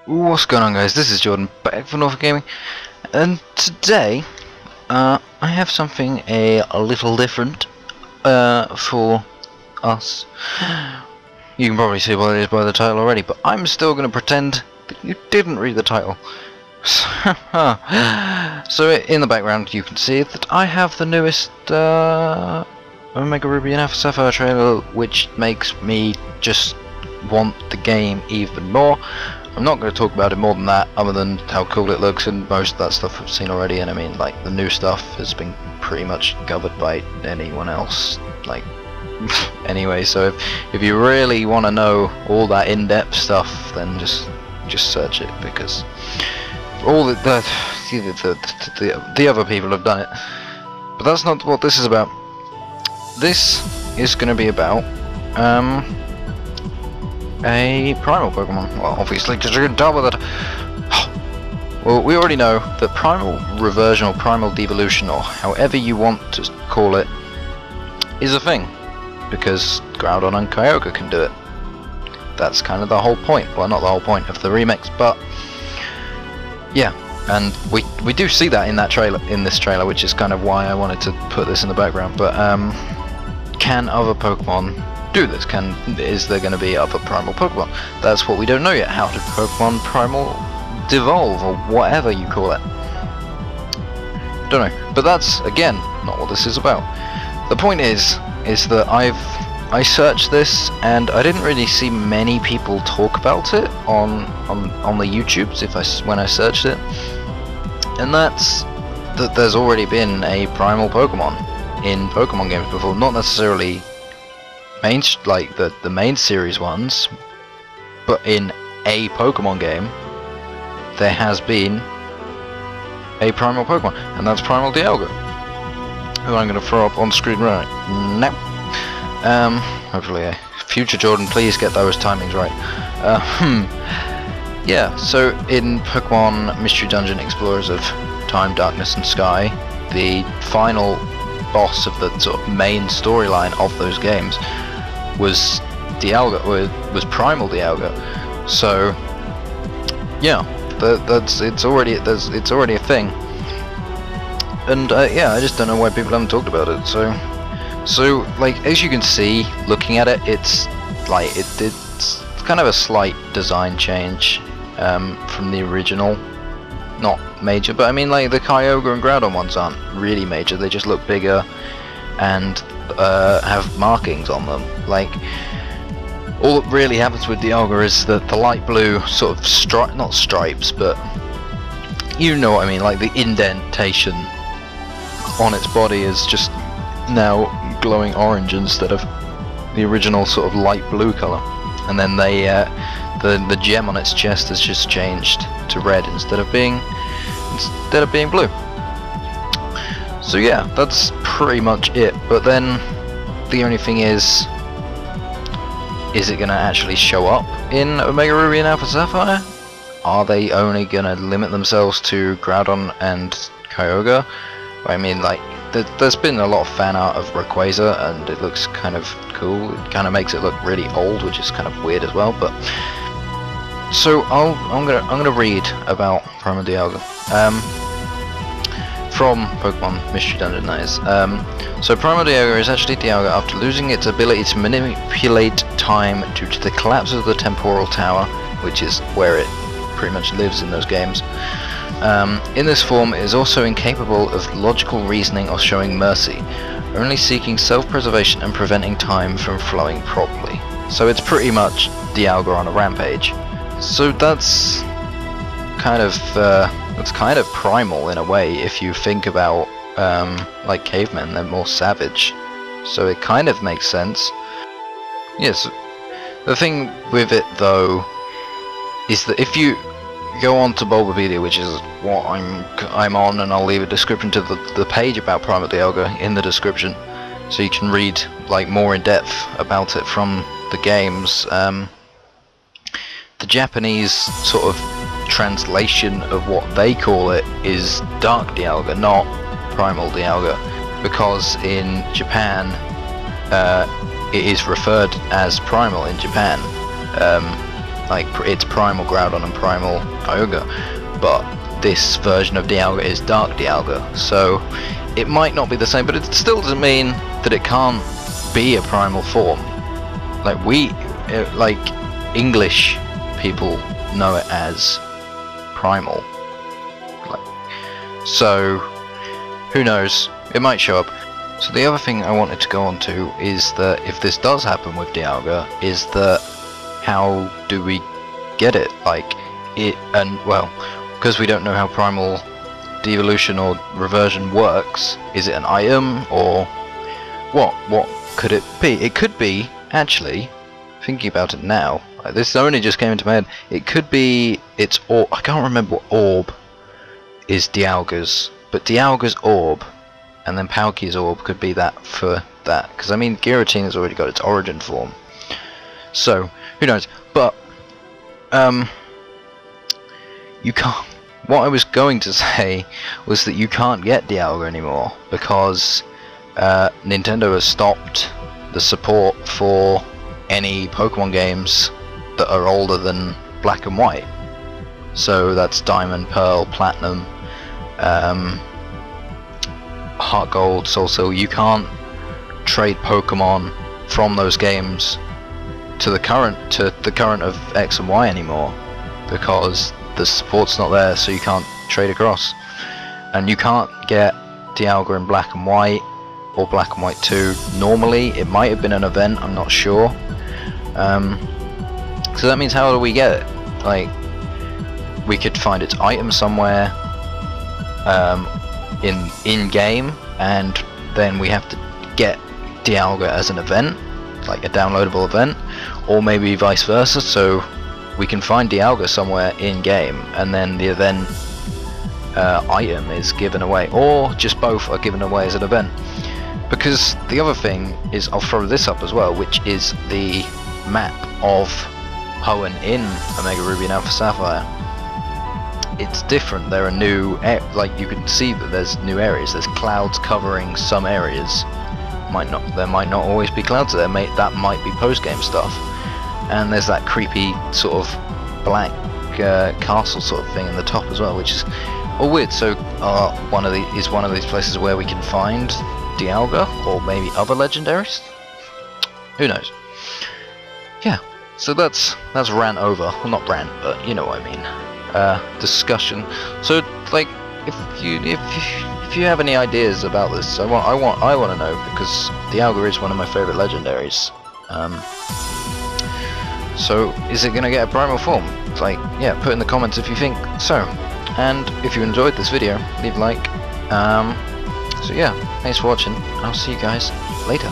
What's going on, guys? This is Jordan, back for Norfolk Gaming, and today I have something a little different for us. You can probably see what it is by the title already, but I'm still going to pretend that you didn't read the title. So in the background you can see that I have the newest Omega Ruby and Alpha Sapphire trailer, which makes me just want the game even more. I'm not going to talk about it more than that, other than how cool it looks, and most of that stuff I've seen already. And I mean, like, the new stuff has been pretty much covered by anyone else, like anyway. So if you really want to know all that in-depth stuff, then just search it, because all the other people have done it. But that's not what this is about. This is going to be about a primal Pokemon. Well, obviously, because you can tell by that. Well, we already know that primal reversion or primal devolution, or however you want to call it, is a thing, because Groudon and Kyogre can do it. That's kind of the whole point. Well, not the whole point of the remix, but yeah. And we do see that in that trailer, which is kind of why I wanted to put this in the background. But can other Pokemon do this? Is there going to be other primal Pokemon? That's what we don't know yet. How do Pokemon primal devolve, or whatever you call it? Don't know. But that's, again, not what this is about. The point is that I searched this, and I didn't really see many people talk about it on the YouTubes when I searched it. And that's that there's already been a primal Pokemon in Pokemon games before, not necessarily like the main series ones, but in a Pokemon game there has been a primal Pokemon, and that's Primal Dialga, who I'm going to throw up on screen right now. Hopefully, future Jordan, please get those timings right. Yeah, so in Pokemon Mystery Dungeon Explorers of Time, Darkness and Sky, the final boss of the sort of main storyline of those games was Dialga, was Primal Dialga. So yeah, it's already a thing. And yeah, I just don't know why people haven't talked about it. So like, as you can see, looking at it, it's like it's kind of a slight design change from the original. Not major, but I mean, like, the Kyogre and Groudon ones aren't really major. They just look bigger and have markings on them. Like, all that really happens with Dialga is that the light blue sort of not stripes, but you know what I mean, like the indentation on its body is just now glowing orange instead of the original sort of light blue color. And then the gem on its chest has just changed to red instead of being blue. So yeah, that's pretty much it. But then the only thing is it going to actually show up in Omega Ruby and Alpha Sapphire? Are they only going to limit themselves to Groudon and Kyogre? I mean, like, there's been a lot of fan art of Rayquaza, and it looks kind of cool. It kind of makes it look really old, which is kind of weird as well. But so I'm gonna read about Primal Dialga from Pokemon Mystery Dungeon, that is. So Primal Dialga is actually Dialga after losing its ability to manipulate time due to the collapse of the temporal tower, which is where it pretty much lives in those games. In this form, it is also incapable of logical reasoning or showing mercy, only seeking self-preservation and preventing time from flowing properly. So it's pretty much Dialga on a rampage. So that's kind of primal in a way. If you think about like cavemen, they're more savage, so it kind of makes sense. Yes, the thing with it though is that if you go on to Bulbapedia, which is what I'm on, and I'll leave a description to the page about Primal Dialga in the description, so you can read like more in depth about it from the games. The Japanese sort of translation of what they call it is Dark Dialga, not Primal Dialga, because in Japan it is referred as Primal in Japan. like it's Primal Groudon and Primal Dialga, but this version of Dialga is Dark Dialga, so it might not be the same, but it still doesn't mean that it can't be a primal form. Like like English people know it as Primal. So who knows? It might show up. So the other thing I wanted to go on to is that if this does happen with Dialga, is that how do we get it? Like it, and well, because we don't know how primal devolution or reversion works, is it an item or what? What could it be? It could be, actually, thinking about it now, like this only just came into my head, it could be its orb. I can't remember what orb is Dialga's, but Dialga's orb and then Palkia's orb could be that for that, because I mean Giratina has already got its origin form, so who knows. But you can't, what I was going to say was that you can't get Dialga anymore because Nintendo has stopped the support for any Pokemon games that are older than Black and White. So that's Diamond, Pearl, Platinum, Heart Gold, Soul Silver. You can't trade Pokemon from those games to the current of X and Y anymore because the support's not there, so you can't trade across. And you can't get Dialga in Black and White or Black and White 2 normally. It might have been an event, I'm not sure. So that means how do we get it? Like, we could find its item somewhere in game, and then we have to get Dialga as an event, like a downloadable event, or maybe vice versa, so we can find Dialga somewhere in game and then the event item is given away, or just both are given away as an event. Because the other thing is, I'll throw this up as well, which is the map of Hoenn in Omega Ruby and Alpha Sapphire. It's different. There are new, like you can see that there's new areas. There's clouds covering some areas. There might not always be clouds there. That might be post-game stuff. And there's that creepy sort of black castle sort of thing in the top as well, which is all weird. So one of these places where we can find Dialga or maybe other legendaries. Who knows? Yeah. So that's rant over. Well, not rant, but you know what I mean. Discussion. So like, if you have any ideas about this, I want to know, because Dialga is one of my favorite legendaries. So is it gonna get a primal form? Like, yeah, put in the comments if you think so. And if you enjoyed this video, leave a like. So yeah, thanks for watching. I'll see you guys later.